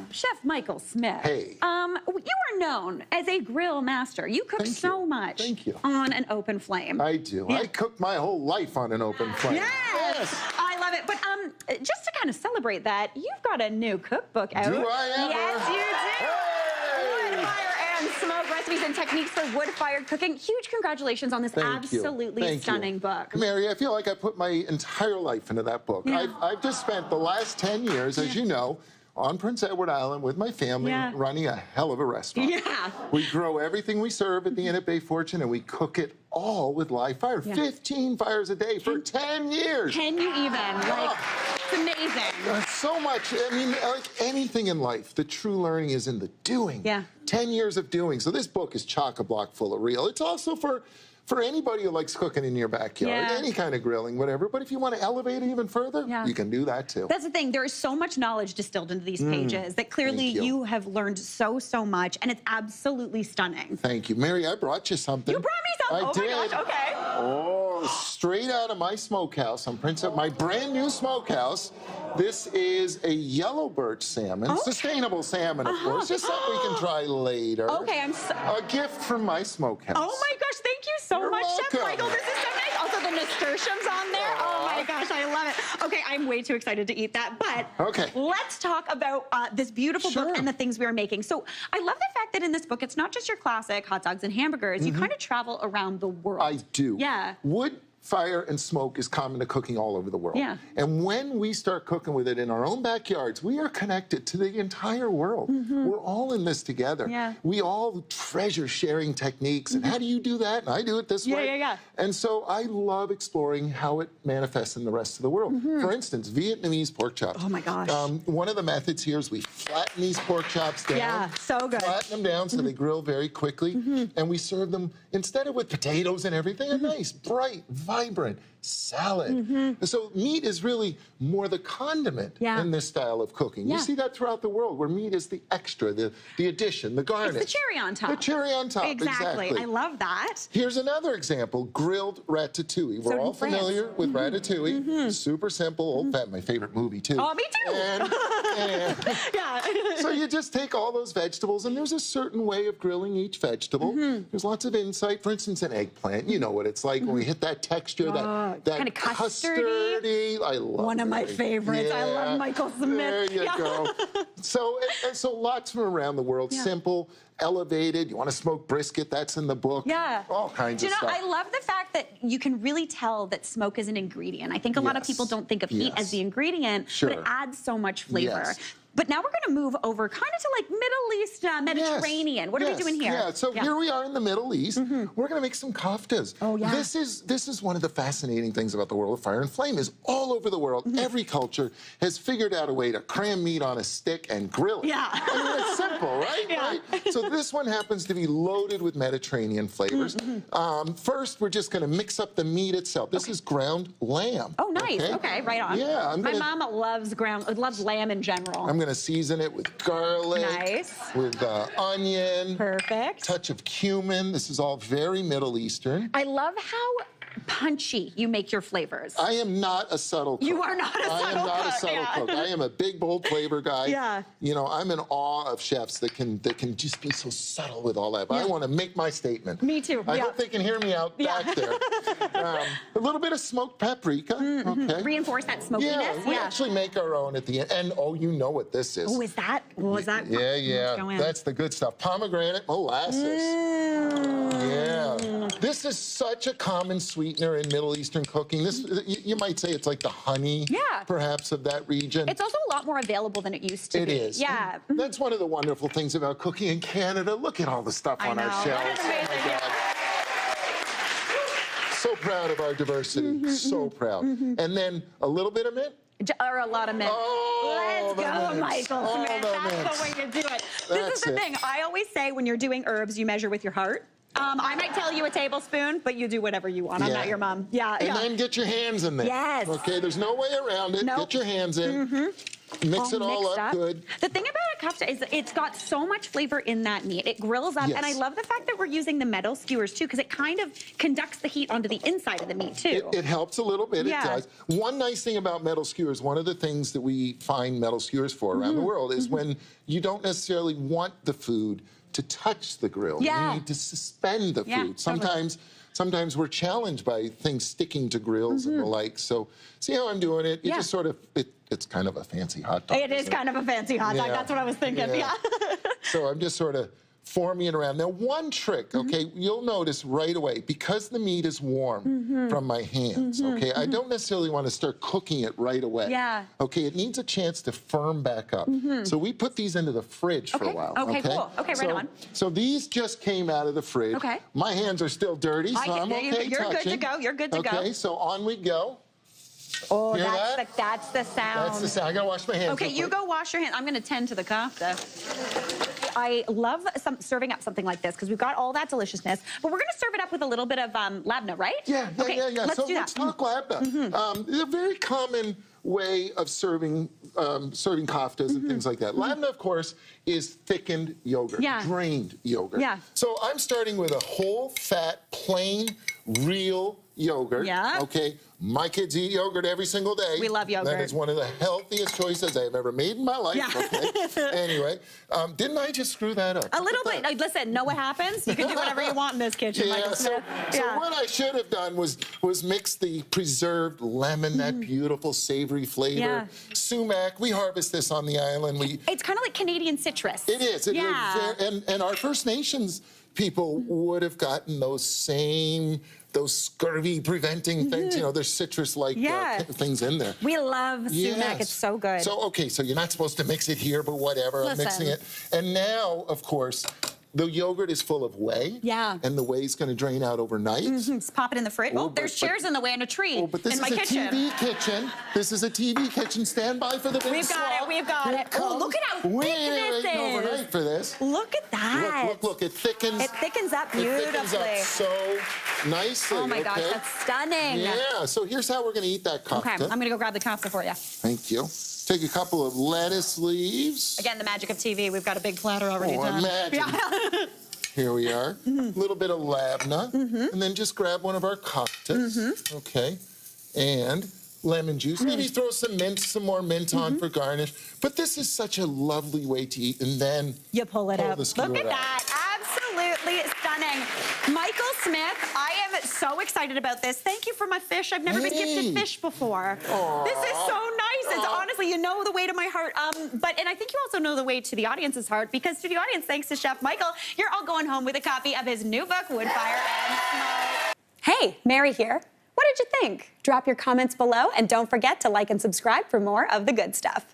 Chef Michael Smith. Hey. You are known as a grill master. You cook so much on an open flame. I do. Yeah. I cooked my whole life on an open flame. Yes. I love it. But just to kind of celebrate that, you've got a new cookbook out. Do I ever? Yes, you do. Hey! Wood fire and smoke recipes and techniques for wood-fired cooking. Huge congratulations on this absolutely stunning book. Mary, I feel like I put my entire life into that book. Yeah. I've just spent the last 10 years, as you know, on Prince Edward Island with my family, running a hell of a restaurant. Yeah. We grow everything we serve at the Inn at Bay Fortune, and we cook it all with live fire. 15 fires a day for 10 years. Can you even? Like, it's amazing. So much. I mean, like anything in life, the true learning is in the doing. Yeah. 10 years of doing. So this book is chock-a-block full of real. It's also for anybody who likes cooking in your backyard, any kind of grilling, whatever. But if you want to elevate it even further, you can do that too. That's the thing. There is so much knowledge distilled into these pages that clearly you have learned so much, and it's absolutely stunning. Thanght you. Mary, I brought you something. You brought me something? I did. My gosh, okay. Oh, straight out of my smokehouse on Prince Edward, my brand new smokehouse. This is a yellow birch salmon, sustainable salmon, of course, just something we can try later. Okay, a gift from my smokehouse. Oh my gosh, thank you so much, Chef Michael. This is so nice. Also, the nasturtiums on there. Oh my gosh, I love it. Okay, I'm way too excited to eat that, but let's talk about this beautiful book and the things we are making. So I love the fact that in this book, it's not just your classic hot dogs and hamburgers. You kind of travel around the world. I do. Yeah. Wood, fire, and smoke is common to cooking all over the world. Yeah. And when we start cooking with it in our own backyards, we are connected to the entire world. We're all in this together. Yeah. We all treasure sharing techniques. And how do you do that? And I do it this way. And so I love exploring how it manifests in the rest of the world. For instance, Vietnamese pork chops. Oh my gosh. One of the methods here is we flatten these pork chops down. Yeah, so good. Flatten them down so they grill very quickly. And we serve them, instead of with potatoes and everything, a nice, bright, vibrant salad. So meat is really more the condiment in this style of cooking. You see that throughout the world, where meat is the extra, the addition, the garnish. It's the cherry on top. The cherry on top, exactly. I love that. Here's another example, grilled ratatouille. We're all familiar with ratatouille. Super simple, old-fashioned, my favorite movie too. Oh, me too. And so you just take all those vegetables, and there's a certain way of grilling each vegetable. There's lots of insight. For instance, an eggplant, you know what it's like when we hit that texture, that kind of custardy. I love one of my favorites. I love Michael Smith. There you go. So lots from around the world. Simple, elevated. You want to smoke brisket? That's in the book. All kinds of stuff. I love the fact that you can really tell that smoke is an ingredient. I think a lot of people don't think of heat as the ingredient, but it adds so much flavor. But now we're going to move over kind of to like Middle East, Mediterranean. What are we doing here? So here we are in the Middle East. We're going to make some koftas. Oh, yeah. This is one of the fascinating things about the world of fire and flame is all over the world, every culture has figured out a way to cram meat on a stick and grill it. I mean, it's simple, right? So this one happens to be loaded with Mediterranean flavors. First, we're just going to mix up the meat itself. This is ground lamb. Oh, nice. Okay, right on. Yeah. My mom loves lamb in general. I'm going to season it with garlic, with onion, touch of cumin. This is all very Middle Eastern. I love how punchy you make your flavors. I am not a subtle cook. You are not a subtle cook. I am not a subtle cook. I am a big, bold flavor guy. You know, I'm in awe of chefs that can just be so subtle with all that. But I want to make my statement. Me too. I hope they can hear me out back there. A little bit of smoked paprika. Reinforce that smokiness. We actually make our own at the end. And you know what this is. Oh, is that? What was that? Yeah. That's the good stuff. Pomegranate molasses. This is such a common sweetener in Middle Eastern cooking. This, you might say it's like the honey, perhaps, of that region. It's also a lot more available than it used to be. It is. Yeah. That's one of the wonderful things about cooking in Canada. Look at all the stuff on our shelves. That is amazing. So proud of our diversity. So proud. And then a little bit of mint. Or a lot of mint. Let's go, Michael Smith. That's the way to do it. This is the thing. I always say when you're doing herbs, you measure with your heart. I might tell you a tablespoon, but you do whatever you want. I'm not your mom. And then get your hands in there. Okay, there's no way around it. Get your hands in. Mix it all up good. The thing about a kofta is it's got so much flavor in that meat. It grills up, and I love the fact that we're using the metal skewers too, because it kind of conducts the heat onto the inside of the meat too. It helps a little bit, it does. One nice thing about metal skewers, one of the things that we find metal skewers for around the world is when you don't necessarily want the food to touch the grill. Yeah. You need to suspend the food. Totally. Sometimes we're challenged by things sticking to grills and the like. So see how I'm doing it? You just sort of, it's kind of a fancy hot dog. It is kind of a fancy hot dog. That's what I was thinking. Yeah. So I'm just sort of forming it around. Now, one trick, okay, you'll notice right away, because the meat is warm from my hands, okay, I don't necessarily want to start cooking it right away. Yeah. Okay, it needs a chance to firm back up. So we put these into the fridge for a while. Okay, cool. Okay, right on. So these just came out of the fridge. Okay. My hands are still dirty, so I'm okay You're touching. good to go. You're good to go. Okay, so on we go. Oh, Hear that's the sound. That's the sound. I gotta wash my hands. Okay, you go wash your hands. I'm gonna tend to the kofta. I love serving up something like this because we've got all that deliciousness, but we're gonna serve it up with a little bit of labna, right? Yeah. Let's do that. Let's talk labna. It's a very common way of serving koftas and things like that. Labna, of course, is thickened yogurt, drained yogurt. Yeah. So I'm starting with a whole fat, plain, real yogurt. Yeah. Okay. My kids eat yogurt every single day. We love yogurt. That is one of the healthiest choices I've ever made in my life. Yeah. Okay. Anyway, didn't I just screw that up? A little bit. Listen, know what happens? You can do whatever you want in this kitchen, Michael Smith. So what I should have done was mix the preserved lemon, that beautiful savory flavor. Sumac, we harvest this on the island. It's kind of like Canadian citrus. It is. And our First Nations people would have gotten those scurvy preventing things. You know, there's citrus-like things in there. We love sumac. It's so good. So, okay, so you're not supposed to mix it here, but whatever. I'm mixing it. And now, of course, the yogurt is full of whey. Yeah. And the whey's going to drain out overnight. Just pop it in the fridge. Oh, there's chairs in the way and a tree in my kitchen. TV kitchen. This is a TV kitchen. Stand by for the big We've got it. Oh, look at how thick this is. Overnight for this. Look at that. Look. It thickens. It thickens up beautifully. It thickens up so nicely. Oh my gosh, that's stunning. Yeah. So here's how we're going to eat that kofta. Okay, I'm going to go grab the kofta for you. Thank you. Take a couple of lettuce leaves. Again, the magic of TV. We've got a big platter already done. Imagine. Yeah. Here we are. A little bit of labna. And then just grab one of our koftas. Okay. And lemon juice. Maybe throw some more mint on for garnish. But this is such a lovely way to eat. And then you pull it out. Look at that. Absolutely stunning. Michael Smith, I am so excited about this. Thank you for my fish. I've never been gifted fish before. Aww. This is so nice. It's honestly, you know the way to my heart. And I think you also know the way to the audience's heart, because to the audience, thanks to Chef Michael, you're all going home with a copy of his new book, Wood Fire and Smoke. Hey, Mary here. What did you think? Drop your comments below, and don't forget to like and subscribe for more of the good stuff.